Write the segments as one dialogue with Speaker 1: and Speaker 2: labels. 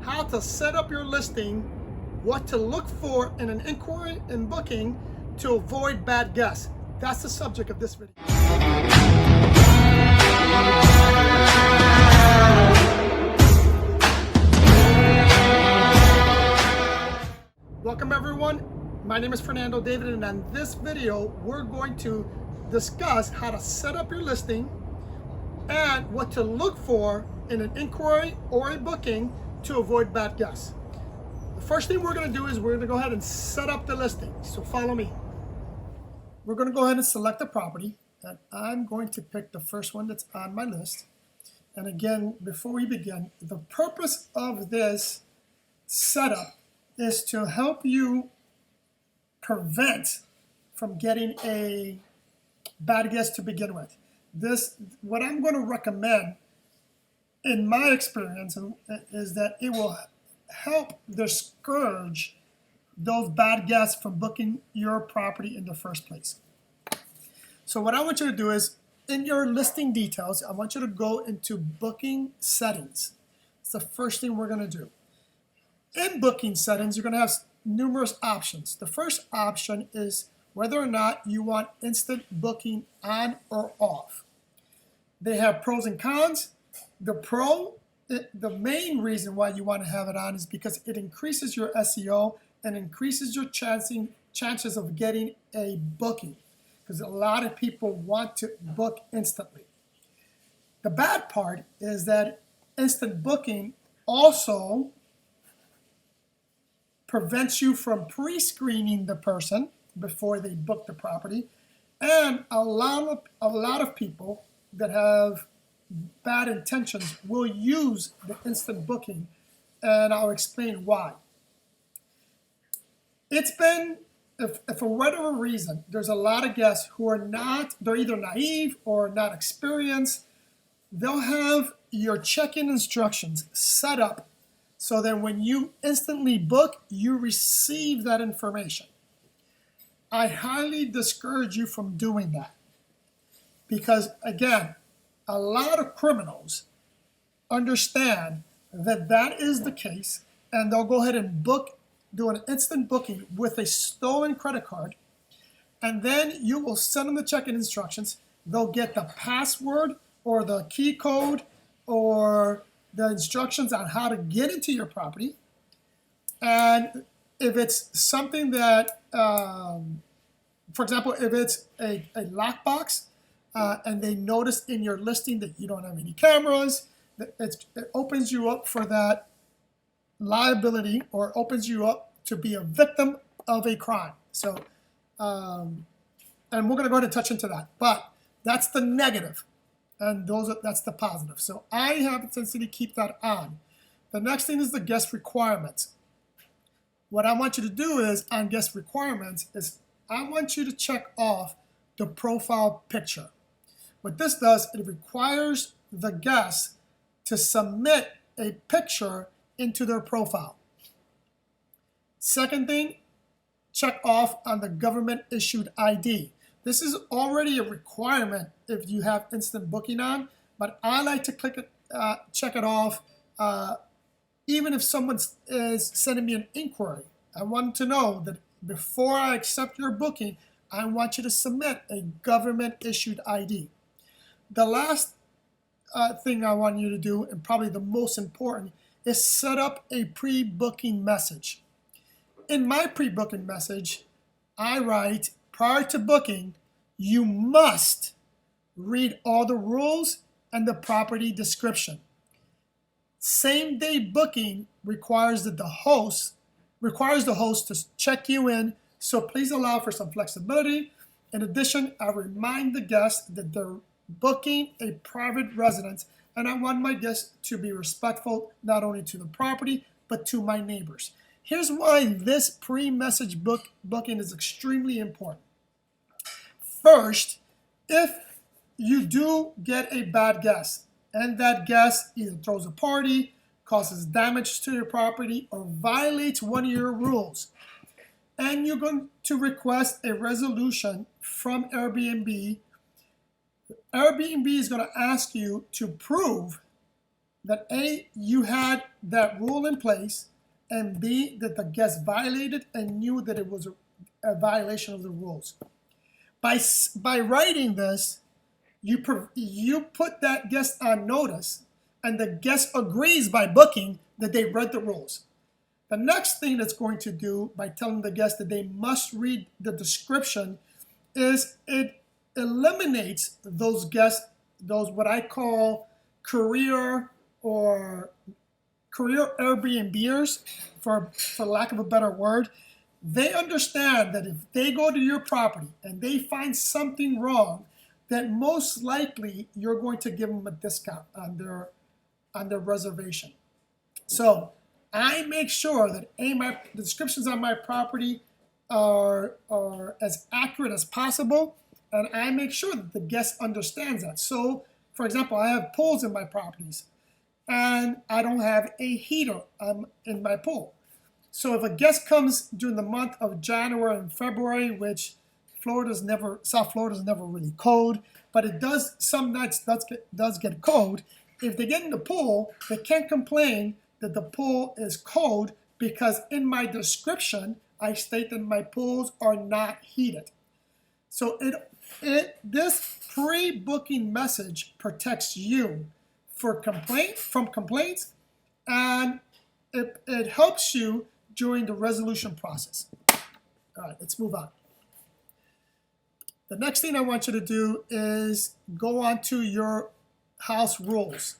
Speaker 1: how to set up your listing, what to look for in an inquiry and booking to avoid bad guests. That's the subject of this video. Welcome everyone. My name is Fernando David, and on this video, we're going to discuss how to set up your listing and what to look for in an inquiry or a booking to avoid bad guests. The first thing we're going to do is we're going to go ahead and set up the listing. So follow me. We're going to go ahead and select the property, and I'm going to pick the first one that's on my list. And again, before we begin, the purpose of this setup is to help you prevent from getting a bad guest to begin with. What I'm going to recommend in my experience is that it will help discourage those bad guests from booking your property in the first place. So what I want you to do is, in your listing details, I want you to go into booking settings. It's the first thing we're going to do. In booking settings, you're going to have numerous options. The first option is whether or not you want instant booking on or off. They have pros and cons. The main reason why you want to have it on is because it increases your SEO and increases your chances of getting a booking, because a lot of people want to book instantly. The bad part is that instant booking also prevents you from pre-screening the person before they book the property, and a lot of people that have bad intentions will use the instant booking, and I'll explain why. It's been, if for whatever reason, there's a lot of guests who are they're either naive or not experienced. They'll have your check-in instructions set up so that when you instantly book, you receive that information. I highly discourage you from doing that, because again, a lot of criminals understand that that is the case, and they'll go ahead and do an instant booking with a stolen credit card, and then you will send them the check-in instructions. They'll get the password or the key code or the instructions on how to get into your property. And if it's something that, for example, if it's a lockbox, and they notice in your listing that you don't have any cameras, it opens you up for that liability, or opens you up to be a victim of a crime. So, and we're going to go ahead and touch into that. But that's the negative, and that's the positive. So I have a tendency to keep that on. The next thing is the guest requirements. What I want you to do is, on guest requirements, is I want you to check off the profile picture. What this does, it requires the guest to submit a picture into their profile. Second thing, check off on the government issued ID. This is already a requirement if you have instant booking on, but I like to check it off even if someone is sending me an inquiry. I want to know that before I accept your booking, I want you to submit a government issued ID. The last thing I want you to do, and probably the most important, is set up a pre-booking message. In my pre-booking message, I write, prior to booking, you must read all the rules and the property description. Same-day booking requires the host to check you in, so please allow for some flexibility. In addition, I remind the guests that they're booking a private residence, and I want my guests to be respectful not only to the property but to my neighbors. Here's why this pre-message booking is extremely important. First, if you do get a bad guest, and that guest either throws a party, causes damage to your property, or violates one of your rules, and you're going to request a resolution from Airbnb, Airbnb is going to ask you to prove that A, you had that rule in place, and B, that the guest violated and knew that it was a violation of the rules. By writing this, you put that guest on notice, and the guest agrees by booking that they read the rules. The next thing that's going to do by telling the guest that they must read the description is it eliminates those guests, those what I call career Airbnbers, for lack of a better word. They understand that if they go to your property and they find something wrong, that most likely you're going to give them a discount on their reservation. So I make sure that the descriptions on my property are as accurate as possible, and I make sure that the guest understands that. So, for example, I have pools in my properties, and I don't have a heater in my pool. So if a guest comes during the month of January and February, which South Florida's never really cold, but it does, some nights does get cold. If they get in the pool, they can't complain that the pool is cold, because in my description, I state that my pools are not heated. So this pre-booking message protects you from complaints, and it helps you during the resolution process. All right, let's move on. The next thing I want you to do is go on to your house rules.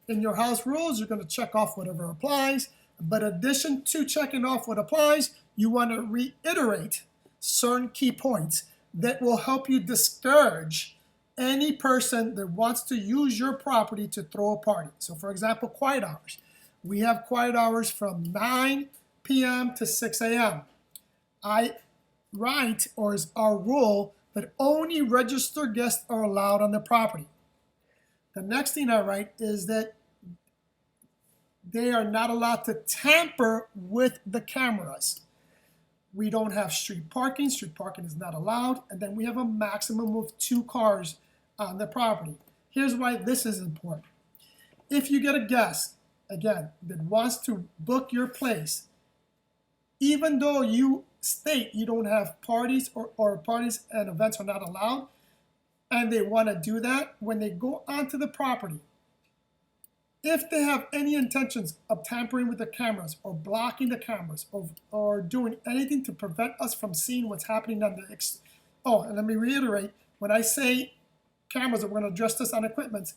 Speaker 1: In your house rules, you're going to check off whatever applies, but in addition to checking off what applies, you want to reiterate certain key points that will help you discourage any person that wants to use your property to throw a party. So for example, quiet hours. We have quiet hours from 9 p.m. to 6 a.m. I write, or is our rule, that only registered guests are allowed on the property. The next thing I write is that they are not allowed to tamper with the cameras. We don't have street parking. Street parking is not allowed. And then we have a maximum of 2 cars on the property. Here's why this is important. If you get a guest, again, that wants to book your place, even though you state you don't have parties, or parties and events are not allowed, and they want to do that, when they go onto the property, if they have any intentions of tampering with the cameras or blocking the cameras, or doing anything to prevent us from seeing what's happening on the and let me reiterate, when I say cameras, we're going to address this on equipment.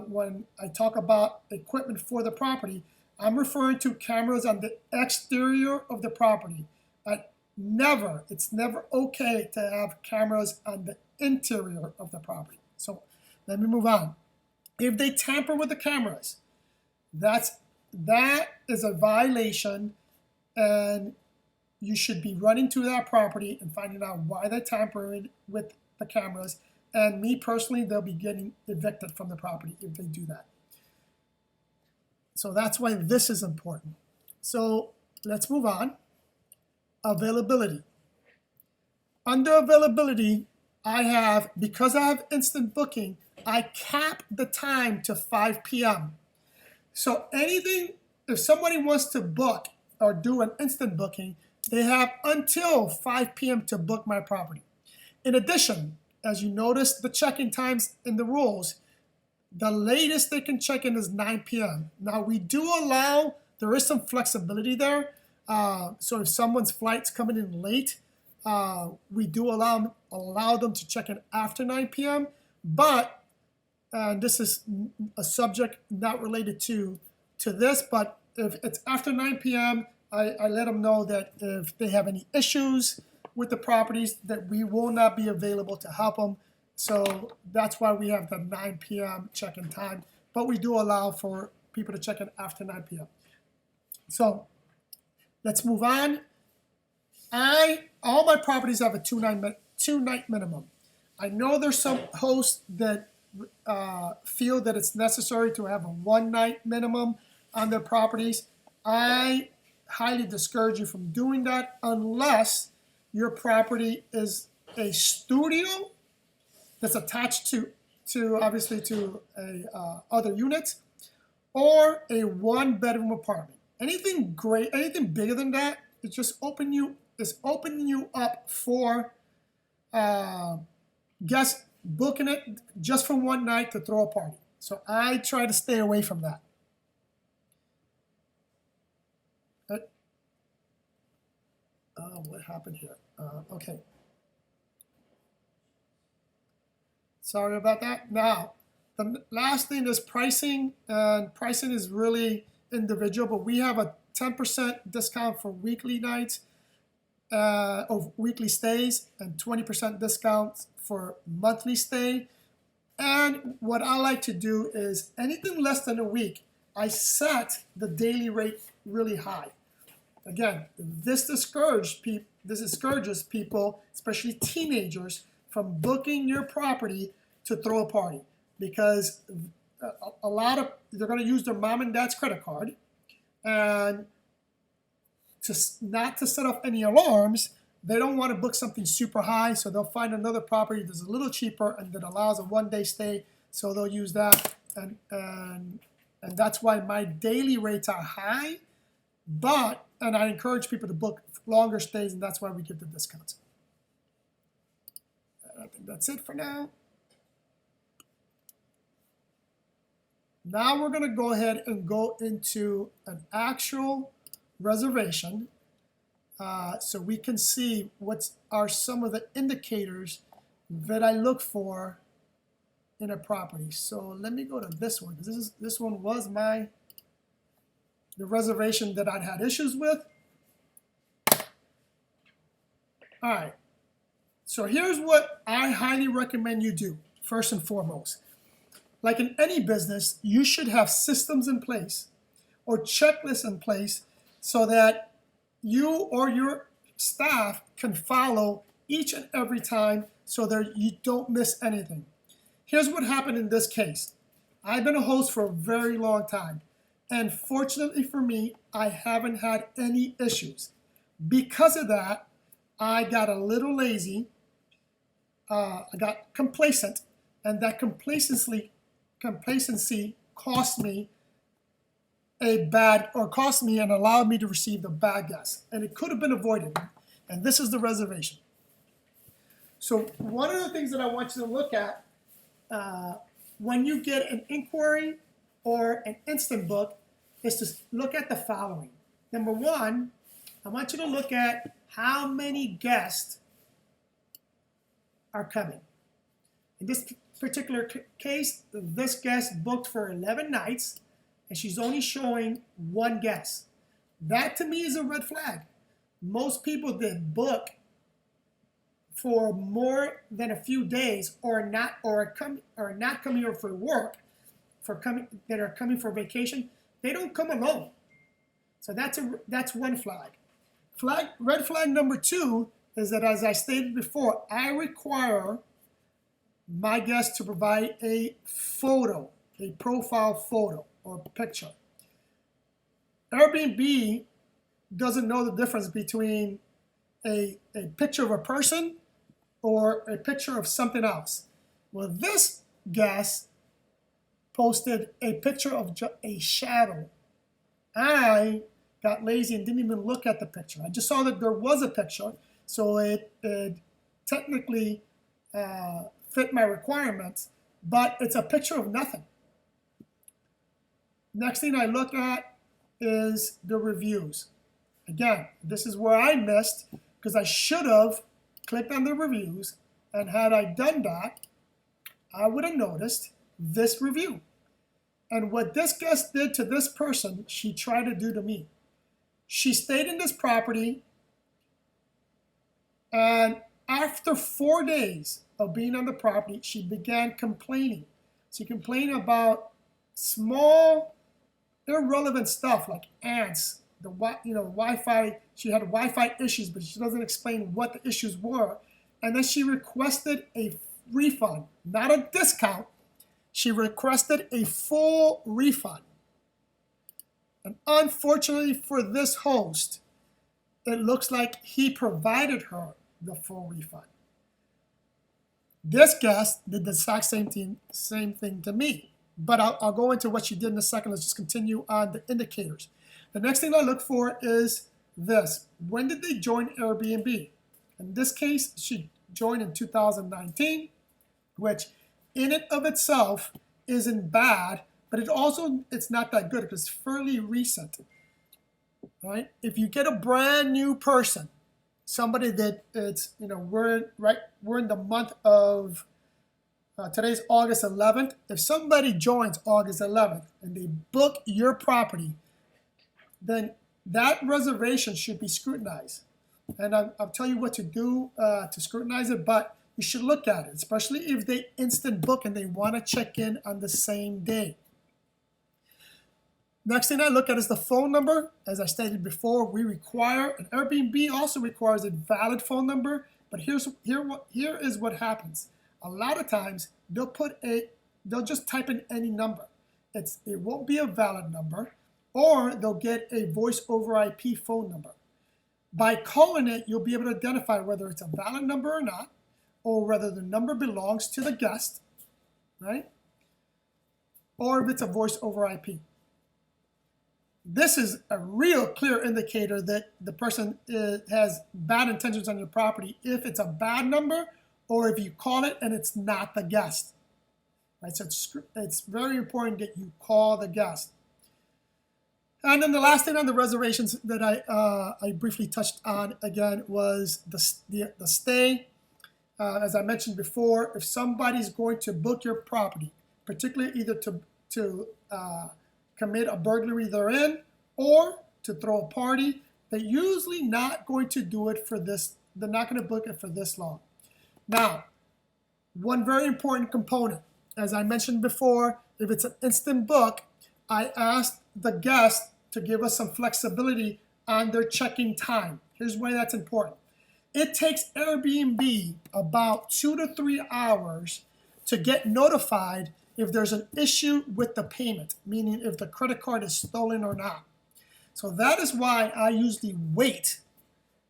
Speaker 1: When I talk about equipment for the property, I'm referring to cameras on the exterior of the property. It's never okay to have cameras on the interior of the property. So let me move on. If they tamper with the cameras, that is a violation, and you should be running to that property and finding out why they're tampering with the cameras. And me personally, they'll be getting evicted from the property if they do that. So that's why this is important. So let's move on. Availability. Under availability, because I have instant booking, I cap the time to 5 p.m. So if somebody wants to book or do an instant booking, they have until 5 p.m. to book my property. In addition, as you notice the check-in times in the rules, the latest they can check in is 9 p.m. Now we do allow, there is some flexibility there. So if someone's flight's coming in late, we do allow them to check in after 9 p.m. But this is a subject not related to this, but if it's after 9 p.m., I let them know that if they have any issues with the properties, that we will not be available to help them. So that's why we have the 9 p.m. check-in time, but we do allow for people to check in after 9 p.m. So let's move on. All my properties have a two-night minimum. I know there's some hosts that feel that it's necessary to have a 1-night minimum on their properties. I highly discourage you from doing that unless your property is a studio that's attached to obviously to a other units, or a one-bedroom apartment. Anything great, anything bigger than that, it's just opening you up for guests booking it just for one night to throw a party. So I try to stay away from that. What happened here? Okay. Sorry about that. Now, the last thing is pricing. Pricing is really individual, but we have a 10% discount for weekly nights of weekly stays and 20% discounts for monthly stay. And what I like to do is anything less than a week, I set the daily rate really high. Again, this discourages people, especially teenagers, from booking your property to throw a party, because they're going to use their mom and dad's credit card, and not to set off any alarms, they don't want to book something super high, so they'll find another property that's a little cheaper and that allows a one-day stay, so they'll use that, and that's why my daily rates are high, and I encourage people to book longer stays, and that's why we give the discounts. I think that's it for now. Now we're going to go ahead and go into an actual reservation so we can see what are some of the indicators that I look for in a property. So let me go to this one. This one was the reservation that I'd had issues with. All right. So here's what I highly recommend you do, first and foremost. Like in any business, you should have systems in place or checklists in place so that you or your staff can follow each and every time so that you don't miss anything. Here's what happened in this case. I've been a host for a very long time, and fortunately for me, I haven't had any issues. Because of that, I got a little lazy, I got complacent, and that complacency cost me and allowed me to receive the bad guests. And it could have been avoided. And this is the reservation. So one of the things that I want you to look at when you get an inquiry or an instant book is to look at the following. Number one, I want you to look at how many guests are coming. In this particular case, this guest booked for 11 nights, and she's only showing one guest. That to me is a red flag. Most people that book for more than a few days or not coming here for work, that are coming for vacation, they don't come alone. So that's one flag. Red flag number two is that, as I stated before, I require my guests to provide a photo, a profile photo or picture. Airbnb doesn't know the difference between a picture of a person or a picture of something else. Well, this guest posted a picture of a shadow. I got lazy and didn't even look at the picture. I just saw that there was a picture, so it technically fit my requirements, but it's a picture of nothing. Next thing I look at is the reviews. Again, this is where I missed, because I should have clicked on the reviews, and had I done that, I would have noticed this review. And what this guest did to this person, she tried to do to me. She stayed in this property, and after 4 days of being on the property, she began complaining. She complained about small, irrelevant stuff like ants, Wi-Fi. She had Wi-Fi issues, but she doesn't explain what the issues were. And then she requested a refund, not a discount. She requested a full refund. And unfortunately for this host, it looks like he provided her the full refund. This guest did the exact same thing to me. but I'll go into what she did in a second. Let's just continue on the indicators. The next thing I look for is this. When did they join Airbnb? In this case, she joined in 2019, which in and of itself isn't bad, but it's not that good because it's fairly recent, right? If you get a brand new person, somebody that it's, we're in the month of, today's August 11th. If somebody joins August 11th and they book your property, then that reservation should be scrutinized. And I'll tell you what to do to scrutinize it, but you should look at it, especially if they instant book and they want to check in on the same day. Next thing I look at is the phone number. As I stated before, we require, and Airbnb also requires a valid phone number, but here is what happens. A lot of times they'll just type in any number. It won't be a valid number, or they'll get a voice over IP phone number. By calling it, you'll be able to identify whether it's a valid number or not, or whether the number belongs to the guest, right? Or if it's a voice over IP. This is a real clear indicator that the person has bad intentions on your property if it's a bad number or if you call it and it's not the guest. Right? So it's very important that you call the guest. And then the last thing on the reservations that I briefly touched on again was the stay. As I mentioned before, if somebody's going to book your property, particularly either to commit a burglary therein or to throw a party, they're usually not going to do it for this. They're not going to book it for this long. Now, one very important component, as I mentioned before, if it's an instant book, I asked the guest to give us some flexibility on their check-in time. Here's why that's important. It takes Airbnb about 2 to 3 hours to get notified if there's an issue with the payment, meaning if the credit card is stolen or not. So that is why I usually wait,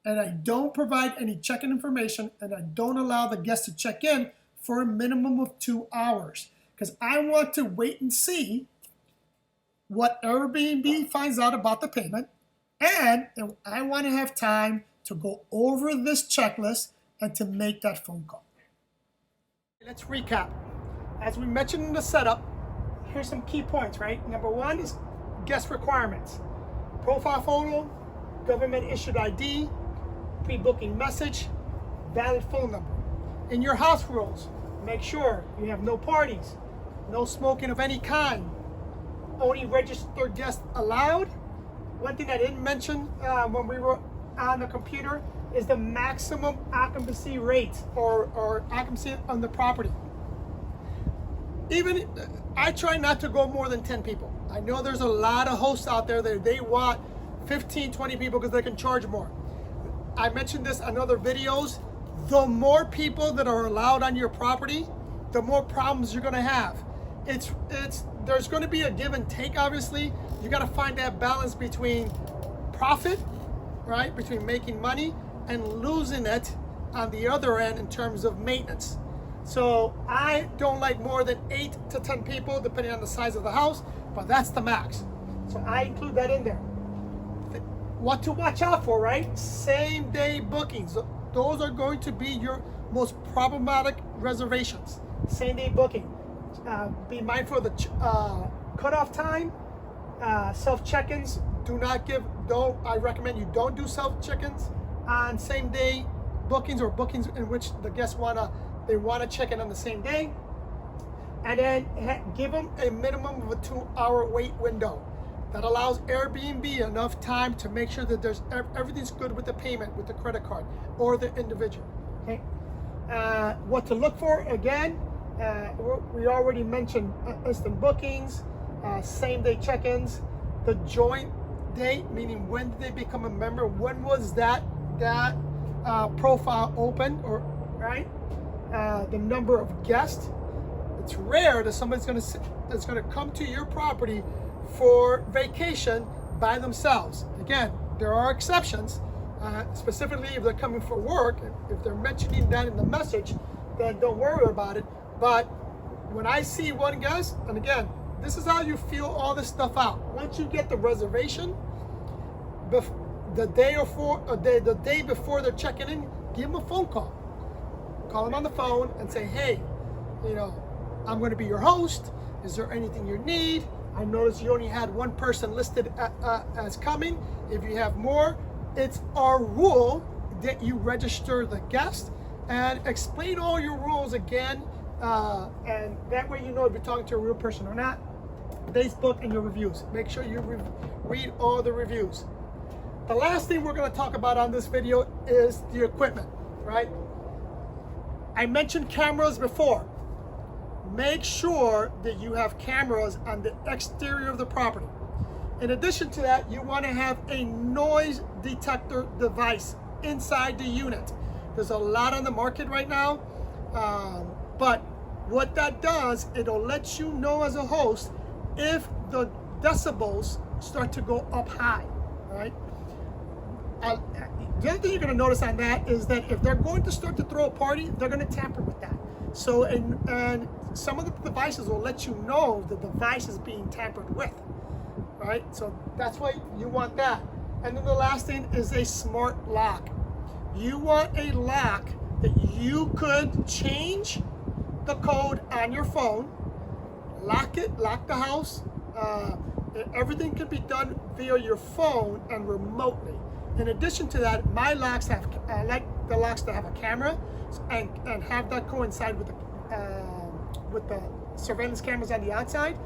Speaker 1: and I don't provide any check-in information, and I don't allow the guest to check in for a minimum of 2 hours, because I want to wait and see what Airbnb finds out about the payment, and I want to have time to go over this checklist and to make that phone call. Let's recap. As we mentioned in the setup, here's some key points, right? Number one is guest requirements. Profile photo, government issued ID, pre-booking message, valid phone number. In your house rules, make sure you have no parties, no smoking of any kind, only registered guests allowed. One thing I didn't mention when we were on the computer is the maximum occupancy rate or occupancy on the property. Even I try not to go more than 10 people. I know there's a lot of hosts out there that they want 15, 20 people because they can charge more. I mentioned this in other videos. The more people that are allowed on your property, the more problems you're gonna have. There's gonna be a give and take, obviously. You gotta find that balance between profit, right? Between making money and losing it on the other end in terms of maintenance. So I don't like more than 8 to 10 people, depending on the size of the house, but that's the max. So I include that in there. What to watch out for, right? Same day bookings. Those are going to be your most problematic reservations. Same day booking. Be mindful of the cutoff time. Self check-ins. I recommend you don't do self check-ins on same day bookings or bookings in which the guests want to check in on the same day. And then give them a minimum of a 2-hour wait window. That allows Airbnb enough time to make sure that everything's good with the payment, with the credit card or the individual. Okay. What to look for, again, we already mentioned instant bookings, same day check-ins, the joint date, meaning when did they become a member, when was that profile open, or right? The number of guests. It's rare that somebody's that's gonna come to your property for vacation by themselves. Again, there are exceptions, specifically if they're coming for work. If they're mentioning that in the message, then don't worry about it. But when I see one guest, and again, this is how you feel all this stuff out. Once you get the reservation, the day before they're checking in, give them a phone call. Call them on the phone and say, hey, you know, I'm going to be your host. Is there anything you need? I noticed you only had one person listed as coming. If you have more, it's our rule that you register the guest, and explain all your rules again. And that way you know if you're talking to a real person or not. Facebook and your reviews. Make sure you read all the reviews. The last thing we're going to talk about on this video is the equipment, right? I mentioned cameras before. Make sure that you have cameras on the exterior of the property. In addition to that, you want to have a noise detector device inside the unit. There's a lot on the market right now, but what that does, it'll let you know as a host if the decibels start to go up high, right? The other thing you're going to notice on that is that if they're going to start to throw a party, they're going to tamper with that. So, and some of the devices will let you know the device is being tampered with, right? So that's why you want that. And then the last thing is a smart lock. You want a lock that you could change the code on your phone, lock it, lock the house. Everything can be done via your phone and remotely. In addition to that, my locks have, I like the locks that have a camera and have that coincide with the surveillance cameras on the outside,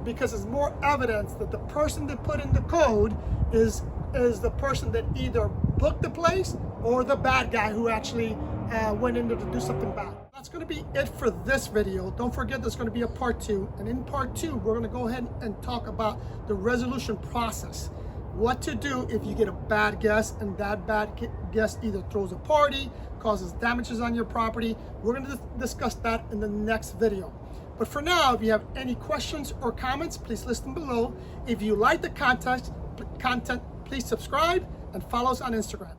Speaker 1: because it's more evidence that the person that put in the code is the person that either booked the place or the bad guy who actually went in there to do something bad. That's going to be it for this video. Don't forget there's going to be a part 2, and in part 2 we're going to go ahead and talk about the resolution process. What to do if you get a bad guest and that bad guest either throws a party, causes damages on your property. We're going to discuss that in the next video. But for now, if you have any questions or comments, please list them below. If you like the content, please subscribe and follow us on Instagram.